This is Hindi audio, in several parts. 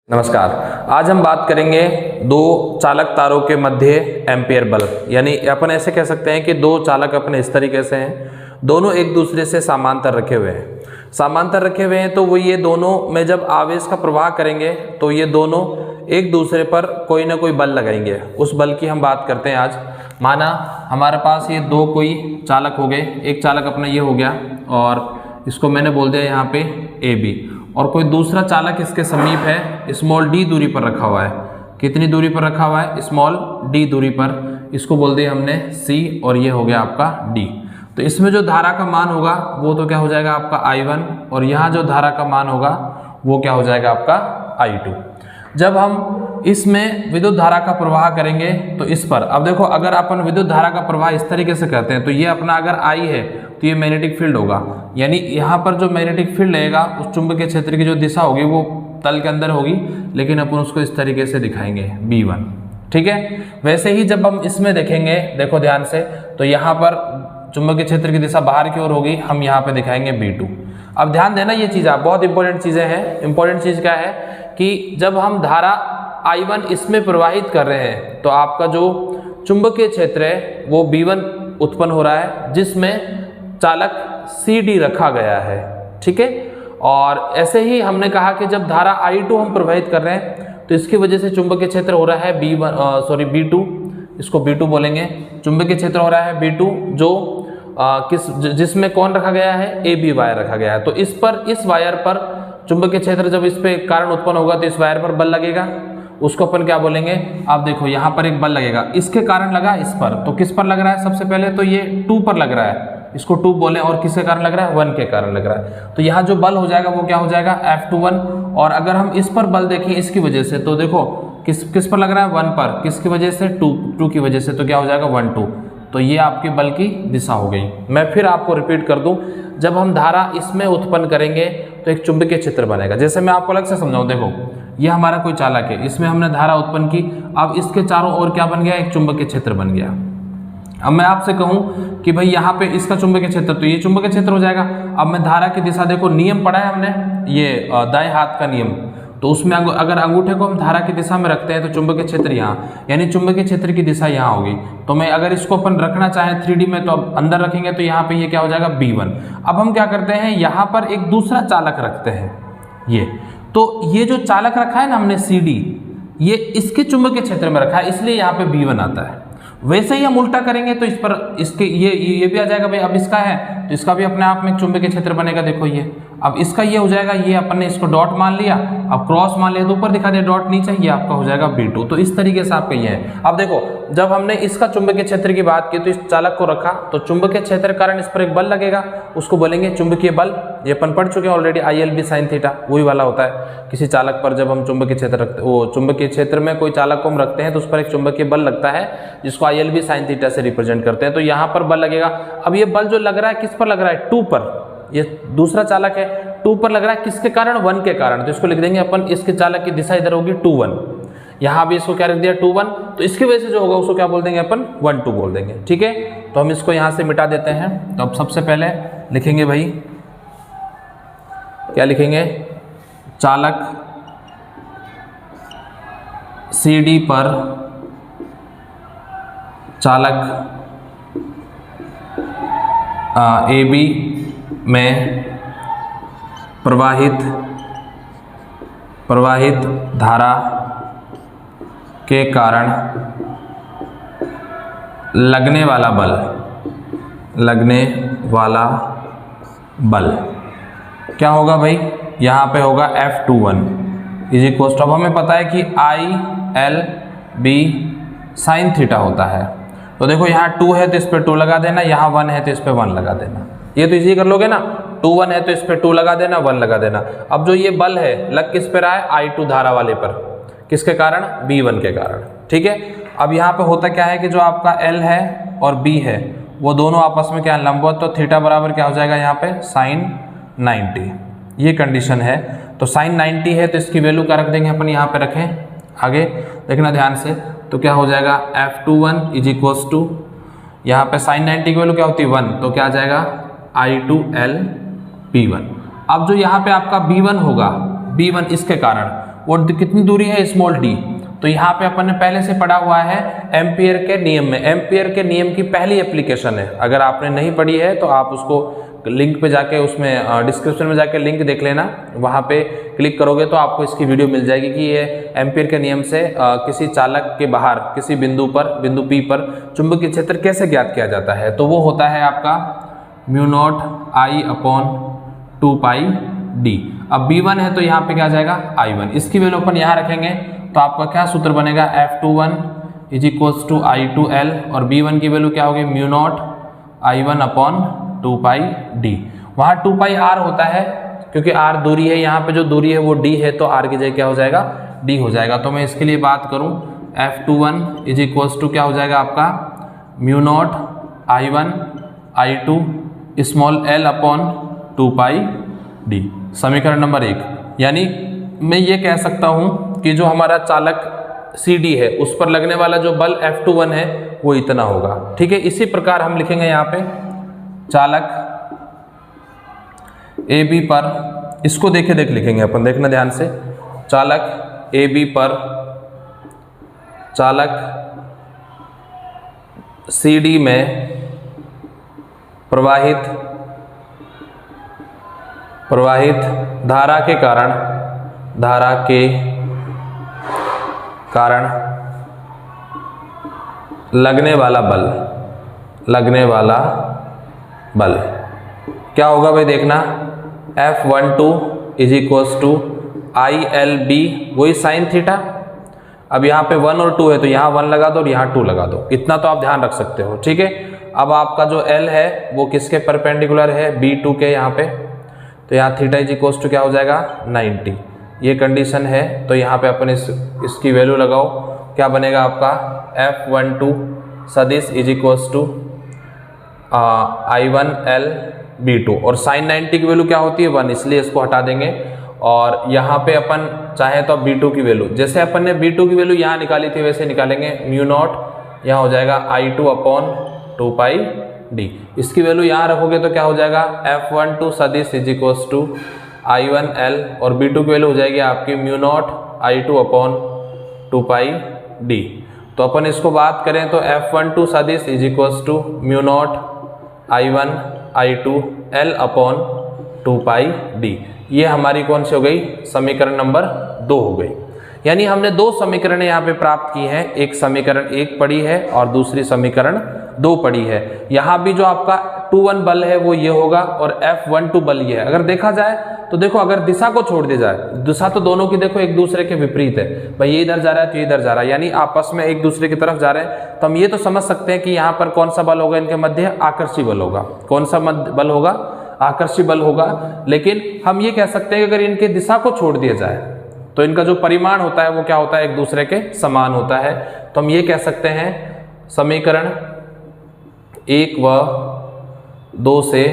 नमस्कार। आज हम बात करेंगे दो चालक तारों के मध्य एम्पियर बल, यानी अपन ऐसे कह सकते हैं कि दो चालक अपने इस तरीके से हैं, दोनों एक दूसरे से समांतर रखे हुए हैं। समांतर रखे हुए हैं तो वो ये दोनों में जब आवेश का प्रवाह करेंगे तो ये दोनों एक दूसरे पर कोई ना कोई बल लगाएंगे। उस बल की हम बात करते हैं आज। माना हमारे पास ये दो कोई चालक हो गए, एक चालक अपना ये हो गया और इसको मैंने बोल दिया यहाँ पे ए बी, और कोई दूसरा चालक इसके समीप है, स्मॉल डी दूरी पर रखा हुआ है। कितनी दूरी पर रखा हुआ है? स्मॉल डी दूरी पर। इसको बोल दिया हमने सी और ये हो गया आपका डी। तो इसमें जो धारा का मान होगा वो तो क्या हो जाएगा आपका I1, और यहाँ जो धारा का मान होगा वो क्या हो जाएगा आपका I2। जब हम इसमें विद्युत धारा का प्रवाह करेंगे तो इस पर, अब देखो अगर अपन विद्युत धारा का प्रवाह इस तरीके से करते हैं तो ये अपना अगर I है तो ये मैग्नेटिक फील्ड होगा, यानी यहाँ पर जो मैग्नेटिक फील्ड रहेगा उस चुंबकीय क्षेत्र की जो दिशा होगी वो तल के अंदर होगी, लेकिन अपन उसको इस तरीके से दिखाएंगे B1। ठीक है, वैसे ही जब हम इसमें देखेंगे, देखो ध्यान से, तो यहाँ पर चुंबकीय क्षेत्र की दिशा बाहर की ओर होगी, हम यहाँ पे दिखाएंगे B2। अब ध्यान देना ये चीज़, आप बहुत इंपॉर्टेंट चीज़ें हैं। इंपॉर्टेंट चीज़ क्या है कि जब हम धारा I1 इसमें प्रवाहित कर रहे हैं तो आपका जो चुंबकीय क्षेत्र है वो B1 उत्पन्न हो रहा है, जिसमें चालक CD रखा गया है। ठीक है, और ऐसे ही हमने कहा कि जब धारा I2 हम प्रवाहित कर रहे हैं तो इसकी वजह से चुंबकीय क्षेत्र हो रहा है B2, इसको B2 बोलेंगे। चुंबकीय क्षेत्र हो रहा है B2 जो जिसमें कौन रखा गया है? AB वायर रखा गया है। तो इस वायर पर चुंबकीय क्षेत्र जब इस पे कारण उत्पन्न होगा तो इस वायर पर बल लगेगा, उसको अपन क्या बोलेंगे? आप देखो यहाँ पर एक बल लगेगा, इसके कारण लगा इस पर, तो किस पर लग रहा है? सबसे पहले तो ये 2 पर लग रहा है, इसको 2 बोले, और किसके कारण लग रहा है? 1 के कारण लग रहा है। तो यहाँ जो बल हो जाएगा वो क्या हो जाएगा? F21। और अगर हम इस पर बल देखें इसकी वजह से, तो देखो किस पर लग रहा है? 1 पर। किसकी वजह से? 2 की वजह से। तो क्या हो जाएगा? 1 2। तो ये आपके बल की दिशा हो गई। मैं फिर आपको रिपीट कर दूं, जब हम धारा इसमें उत्पन्न करेंगे तो एक चुंबकीय क्षेत्र बनेगा। जैसे मैं आपको अलग से समझाऊं, देखो ये हमारा कोई चालक है, इसमें हमने धारा उत्पन्न की, अब इसके चारों ओर क्या बन गया? एक चुंबकीय क्षेत्र बन गया। अब मैं आपसे कहूं कि भाई यहाँ पे इसका चुंबकीय क्षेत्र, तो ये चुंबकीय क्षेत्र हो जाएगा। अब मैं धारा की दिशा, देखो नियम पढ़ा है हमने, ये दाएं हाथ का नियम, तो उसमें अगर अंगूठे को हम धारा की दिशा में रखते हैं तो चुंबकीय क्षेत्र यहाँ, यानी चुंबकीय क्षेत्र की दिशा यहाँ होगी। तो मैं अगर इसको अपन रखना चाहें 3D में, तो अब अंदर रखेंगे तो यहाँ पे ये क्या हो जाएगा? B1। अब हम क्या करते हैं, यहाँ पर एक दूसरा चालक रखते हैं, ये जो चालक रखा है ना हमने CD, ये इसके चुंबकीय क्षेत्र में रखा है, इसलिए यहाँ पे B1 आता है। वैसे ही हम उल्टा करेंगे तो इस पर इसके ये भी आ जाएगा। भाई अब इसका है तो इसका भी अपने आप में एक चुंबकीय क्षेत्र बनेगा। देखो ये, अब इसका ये हो जाएगा, ये अपन ने इसको डॉट मान लिया, अब क्रॉस मान लिया तो ऊपर दिखा दिया डॉट, नीचे ये आपका हो जाएगा B2। तो इस तरीके से आपका ये है। अब देखो जब हमने इसका चुंबकीय क्षेत्र की बात की तो इस चालक को रखा, तो चुंबकीय क्षेत्र के कारण इस पर एक बल लगेगा, उसको बोलेंगे चुंबकीय बल। ये अपन पढ़ चुके हैं ऑलरेडी, ILB sin थीटा, वही वाला होता है। किसी चालक पर जब हम चुंबकीय क्षेत्र रखते, वो चुंबकीय क्षेत्र में कोई चालक को हम रखते हैं तो उस पर एक चुंबकीय बल लगता है, जिसको ILB sin थीटा से रिप्रेजेंट करते हैं। तो यहाँ पर बल लगेगा। अब ये बल जो लग रहा है किस पर लग रहा है? 2 पर। ये दूसरा चालक है, 2 पर लग रहा है, किसके कारण? 1 के कारण। तो इसको लिख देंगे अपन, इसके चालक की दिशा इधर होगी 2 1। यहाँ भी इसको क्या रख दिया? 2 1। तो इसकी वजह से जो होगा उसको क्या बोल देंगे अपन? 1 2 बोल देंगे। ठीक है, तो हम इसको यहाँ से मिटा देते हैं। तो अब सबसे पहले लिखेंगे भाई, क्या लिखेंगे? चालक CD पर चालक AB में प्रवाहित धारा के कारण लगने वाला बल क्या होगा भाई? यहाँ पे होगा F21 इज इक्वल टू, अब हमें पता है कि ILB sin थीटा होता है। तो देखो यहाँ 2 है तो इस पर 2 लगा देना, यहाँ 1 है तो इस पर 1 लगा देना। ये तो इजी कर लोगे ना, 2 1 है तो इस पर 2 लगा देना, 1 लगा देना। अब जो ये बल है लग किस पे रहा है? I2 धारा वाले पर। किसके कारण? B1 के कारण। ठीक है, अब यहाँ पे होता क्या है कि जो आपका L है और B है वो दोनों आपस में क्या लंबवत, तो थीटा बराबर क्या हो जाएगा यहाँ पे? sin 90। ये कंडीशन है। तो sin 90 है तो इसकी वैल्यू क्या रख देंगे अपन? यहाँ पे रखें, आगे देखना ध्यान से। तो क्या हो जाएगा? F21 इज इक्वल्स टू, यहाँ पे sin 90 की वैल्यू क्या होती है? 1, तो क्या आ जाएगा? I2L B1। अब जो यहाँ पे आपका B1 होगा, B1 इसके कारण, वो कितनी दूरी है, स्मॉल डी। तो यहाँ पे अपन ने पहले से पढ़ा हुआ है एम्पियर के नियम में, एम्पियर के नियम की पहली एप्लीकेशन है। अगर आपने नहीं पढ़ी है तो आप उसको लिंक पे जाके, उसमें डिस्क्रिप्शन में जाके लिंक देख लेना, वहाँ पे क्लिक करोगे तो आपको इसकी वीडियो मिल जाएगी कि ये एम्पियर के नियम से किसी चालक के बाहर किसी बिंदु P पर चुंबकीय क्षेत्र कैसे ज्ञात किया जाता है। तो वो होता है आपका mu naught I upon 2 D। अब B1 है तो यहाँ पे क्या आ जाएगा I1, इसकी वैल्यू अपन यहाँ रखेंगे तो आपका क्या सूत्र बनेगा, F21 is equals to I2L, और B1 की वैल्यू क्या होगी, mu naught I1 upon 2 D। वहाँ 2 R होता है क्योंकि R दूरी है, यहाँ पे जो दूरी है वो D है, तो R की जगह क्या हो जाएगा, D हो जाएगा। तो मैं इसके लिए बात करूँ F21 इज इक्वल्स टू क्या हो जाएगा आपका mu naught I1 I2 small l upon 2 D, समीकरण नंबर 1। यानी मैं ये कह सकता हूँ कि जो हमारा चालक CD है उस पर लगने वाला जो बल F21 है वो इतना होगा। ठीक है, इसी प्रकार हम लिखेंगे यहाँ पे चालक AB पर, इसको देख लिखेंगे अपन, देखना ध्यान से, चालक AB पर चालक CD में प्रवाहित धारा के कारण लगने वाला बल क्या होगा भाई, देखना F12 is equals to ILB, वही साइन थीटा। अब यहाँ पे 1 और 2 है तो यहाँ 1 लगा दो और यहाँ 2 लगा दो, इतना तो आप ध्यान रख सकते हो। ठीक है, अब आपका जो L है वो किसके परपेंडिकुलर है, B2 के यहाँ पे, तो यहाँ थीटा इज इक्वल्स टू क्या हो जाएगा 90, ये कंडीशन है। तो यहाँ पे अपन इसकी वैल्यू लगाओ, क्या बनेगा आपका F12 सदिश is equals to I1L B2, और साइन 90 की वैल्यू क्या होती है 1, इसलिए इसको हटा देंगे। और यहाँ पे अपन चाहे तो B2 की वैल्यू, जैसे अपन ने B2 की वैल्यू यहाँ निकाली थी वैसे निकालेंगे, म्यू नॉट यहाँ हो जाएगा I2 अपॉन 2 D। इसकी वैल्यू यहाँ रखोगे तो क्या हो जाएगा F12 सदिश इज इक्वल्स टू I1L, और B2 की वैल्यू हो जाएगी आपकी mu naught I2 upon 2 D। तो अपन इसको बात करें तो F12 सदिश is equals to mu naught I1 I2 L upon 2 D। ये हमारी कौन सी हो गई, समीकरण नंबर 2 हो गई। यानी हमने 2 समीकरण यहाँ पे प्राप्त की हैं, एक समीकरण 1 पड़ी है और दूसरी समीकरण 2 पड़ी है। यहाँ भी जो आपका 2-1 बल है वो ये होगा और F12 बल ये है। अगर देखा जाए तो देखो, अगर दिशा को छोड़ दिया जाए, दिशा तो दोनों की देखो एक दूसरे के विपरीत है, भाई ये इधर जा रहा है तो ये इधर जा रहा है, यानी आपस में एक दूसरे की तरफ जा रहे हैं। तो हम ये तो समझ सकते हैं कि यहाँ पर कौन सा बल होगा, इनके मध्य आकर्षी बल होगा। कौन सा बल होगा, आकर्षी बल होगा। लेकिन हम ये कह सकते हैं कि अगर इनके दिशा को छोड़ दिया जाए तो इनका जो परिमाण होता है वो क्या होता है, एक दूसरे के समान होता है। तो हम ये कह सकते हैं समीकरण 1 व 2 से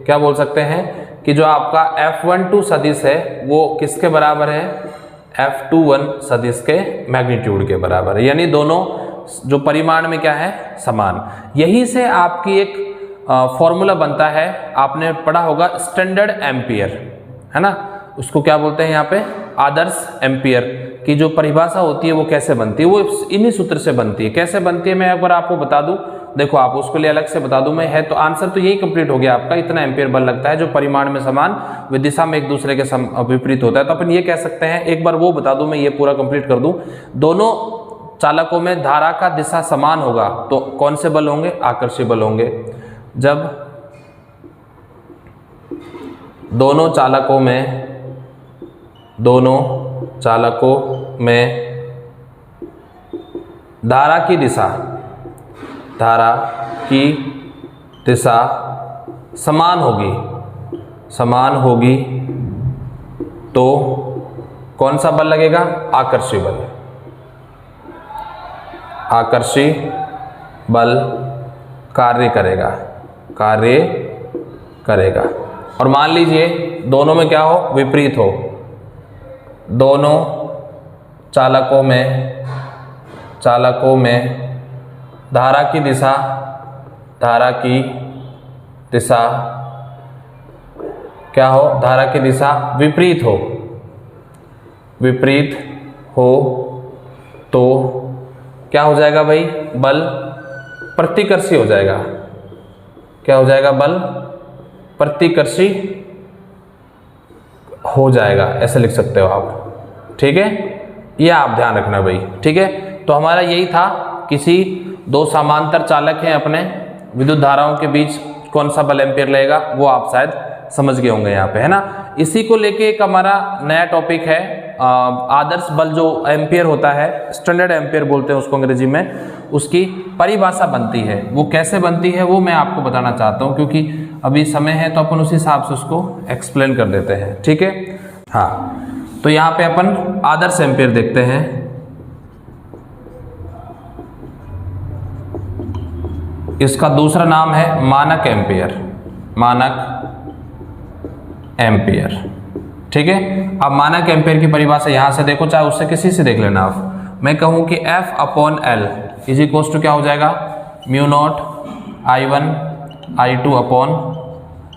क्या बोल सकते हैं कि जो आपका F12 सदिश है वो किसके बराबर है, F21 सदिश के मैग्नीट्यूड के बराबर है। यानी दोनों जो परिमाण में क्या है, समान। यही से आपकी एक फॉर्मूला बनता है, आपने पढ़ा होगा स्टैंडर्ड एम्पियर, है ना, उसको क्या बोलते हैं यहाँ पे, आदर्श एम्पियर की जो परिभाषा होती है वो कैसे बनती है, वो इन्हीं सूत्र से बनती है। कैसे बनती है मैं एक बार आपको बता दूं, देखो आप उसके लिए अलग से बता दूं मैं, है तो आंसर तो यही कंप्लीट हो गया आपका। इतना एम्पियर बल लगता है जो परिमाण में समान व दिशा में एक दूसरे के विपरीत होता है। तो अपन ये कह सकते हैं, एक बार वो बता दूं मैं, ये पूरा कंप्लीट कर दूं, दोनों चालकों में धारा का दिशा समान होगा तो कौन से बल होंगे, आकर्षी बल होंगे। जब दोनों चालकों में धारा की दिशा समान होगी तो कौन सा बल लगेगा, आकर्षी बल कार्य करेगा। और मान लीजिए दोनों में क्या हो, विपरीत हो, दोनों चालकों में धारा की दिशा क्या हो, धारा की दिशा विपरीत हो, विपरीत हो तो क्या हो जाएगा भाई, बल प्रतिकर्षी हो जाएगा। क्या हो जाएगा, बल प्रतिकर्षी हो जाएगा, ऐसे लिख सकते हो आप। ठीक है, ये आप ध्यान रखना भाई। ठीक है, तो हमारा यही था, किसी दो समांतर चालक हैं अपने, विद्युत धाराओं के बीच कौन सा बल एम्पियर लगेगा वो आप शायद समझ गए होंगे यहाँ पे, है ना। इसी को लेके एक हमारा नया टॉपिक है, आदर्श बल जो एम्पियर होता है, स्टैंडर्ड एम्पियर बोलते हैं उसको अंग्रेजी में, उसकी परिभाषा बनती है। वो कैसे बनती है वो मैं आपको बताना चाहता हूँ, क्योंकि अभी समय है तो अपन उस हिसाब से उसको एक्सप्लेन कर देते हैं। ठीक है, हाँ, तो यहाँ पे अपन आदर्श एम्पियर देखते हैं। इसका दूसरा नाम है मानक एम्पियर, मानक एम्पियर। ठीक है, अब मानक एम्पियर की परिभाषा यहां से देखो, चाहे उससे किसी से देख लेना आप। मैं कहूं कि F/L इज इक्वल्स टू क्या हो जाएगा, mu naught I1 I2 upon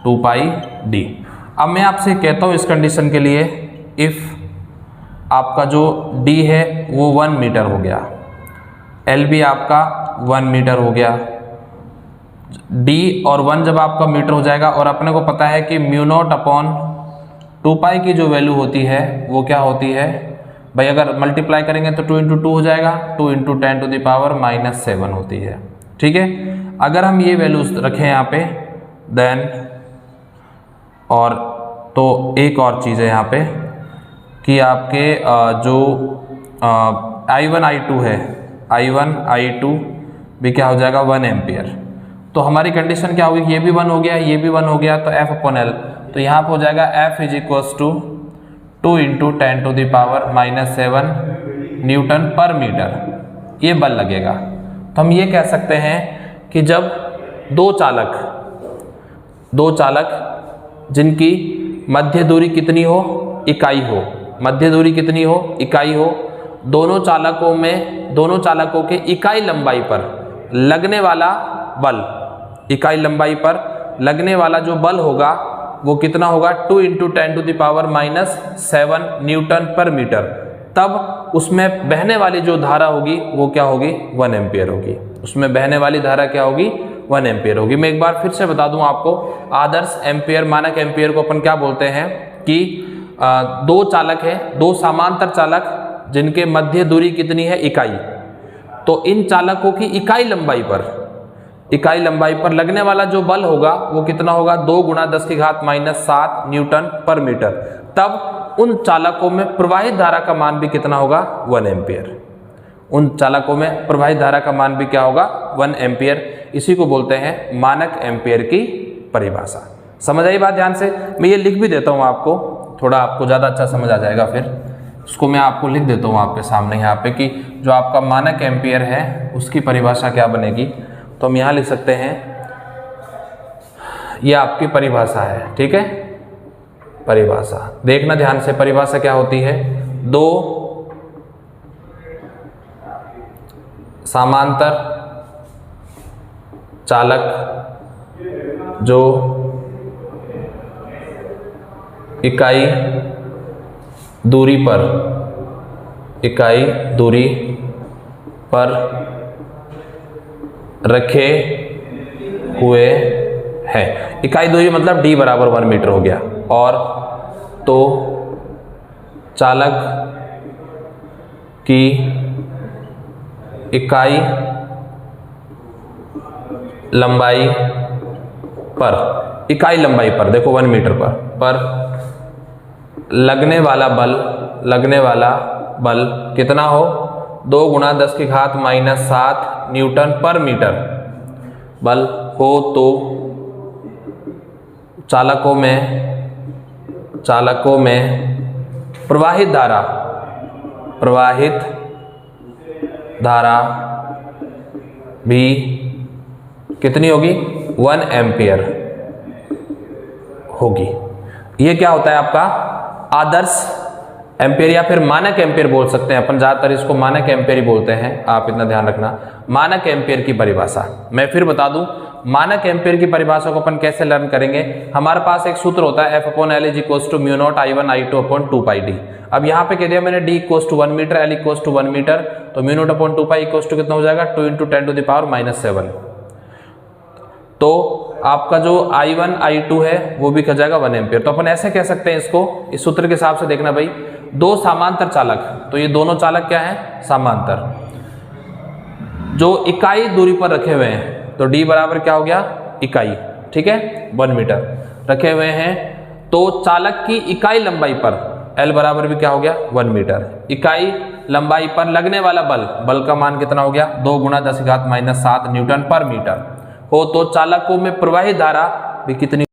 2πD। अब मैं आपसे कहता हूं इस कंडीशन के लिए, इफ आपका जो D है वो 1 मीटर हो गया, L भी आपका 1 मीटर हो गया, D और 1 जब आपका मीटर हो जाएगा, और अपने को पता है कि म्यू नॉट अपॉन 2π की जो वैल्यू होती है वो क्या होती है भाई, अगर मल्टीप्लाई करेंगे तो 2 × 2 हो जाएगा, 2 × 10⁻⁻7 होती है। ठीक है, अगर हम ये वैल्यूज रखें यहाँ पे देन, और तो एक और चीज़ है यहाँ पे कि आपके जो I1 I2 है, I1 I2 भी क्या हो जाएगा, 1 एम्पियर। तो हमारी कंडीशन क्या होगी, ये भी 1 हो गया, ये भी 1 हो गया, तो F/L, तो यहाँ पे हो जाएगा F is equals to 2 × 10⁻⁻7 newton per metre, ये बल लगेगा। तो हम ये कह सकते हैं कि जब दो चालक जिनकी मध्य दूरी कितनी हो, इकाई हो, मध्य दूरी कितनी हो, इकाई हो, दोनों चालकों के इकाई लंबाई पर लगने वाला बल, इकाई लंबाई पर लगने वाला जो बल होगा वो कितना होगा, 2 × 10⁻⁻7 न्यूटन पर मीटर। तब उसमें बहने वाली जो धारा होगी वो क्या होगी, 1 एम्पियर होगी। उसमें बहने वाली धारा क्या होगी, 1 एम्पियर होगी। मैं एक बार फिर से बता दूं आपको, आदर्श एम्पियर, मानक एम्पियर को अपन क्या बोलते हैं कि दो चालक है, दो समांतर चालक जिनके मध्य दूरी कितनी है, इकाई। तो इन चालकों की इकाई लंबाई पर लगने वाला जो बल होगा वो कितना होगा, 2 × 10⁻⁷ न्यूटन पर मीटर। तब उन चालकों में प्रवाहित धारा का मान भी कितना होगा, 1 एम्पियर। उन चालकों में प्रवाहित धारा का मान भी क्या होगा, 1 एम्पियर। इसी को बोलते हैं मानक एम्पियर की परिभाषा। समझ आई बात ध्यान से। मैं ये लिख भी देता हूँ आपको, थोड़ा आपको ज़्यादा अच्छा समझ आ जाएगा। फिर उसको मैं आपको लिख देता हूँ आपके सामने यहाँ पे कि जो आपका मानक एम्पियर है उसकी परिभाषा क्या बनेगी। तो हम यहाँ लिख सकते हैं, ये आपकी परिभाषा है। ठीक है, परिभाषा देखना ध्यान से, परिभाषा क्या होती है, दो समांतर चालक जो इकाई दूरी पर रखे हुए हैं, इकाई दूरी मतलब d = 1 मीटर हो गया, और तो चालक की इकाई लंबाई पर देखो 1 मीटर पर लगने वाला बल कितना हो, 2 × 10⁻⁷ न्यूटन पर मीटर बल हो, तो चालकों में प्रवाहित धारा भी कितनी होगी, 1 एम्पियर होगी। ये क्या होता है आपका आदर्श एम्पियर या फिर मानक एम्पियर बोल सकते हैं अपन, ज़्यादातर इसको मानक एम्पियर ही बोलते हैं, आप इतना ध्यान रखना। मानक एम्पियर की परिभाषा मैं फिर बता दूं, मानक एम्पियर की परिभाषा को अपन कैसे लर्न करेंगे। हमारे पास एक सूत्र होता है F/L = μ0 I1 I2/2πd। अब यहाँ पे कह दिया मैंने d = 1 मीटर, L = 1 मीटर, तो μ0/2π कितना हो जाएगा 2 × 10⁻⁷। तो आपका जो I1 I2 है वो भी कह जाएगा 1 एम्पियर। तो अपन ऐसे कह सकते हैं इसको, इस सूत्र के हिसाब से देखना भाई, दो समांतर चालक, तो ये दोनों चालक क्या है समांतर, जो इकाई दूरी पर रखे हुए हैं, तो d बराबर क्या हो गया इकाई, ठीक है 1 मीटर रखे हुए हैं, तो चालक की इकाई लंबाई पर L बराबर भी क्या हो गया 1 मीटर, इकाई लंबाई पर लगने वाला बल का मान कितना हो गया 2 × 10⁻⁷ न्यूटन पर मीटर हो, तो चालकों में प्रवाहित धारा भी कितनी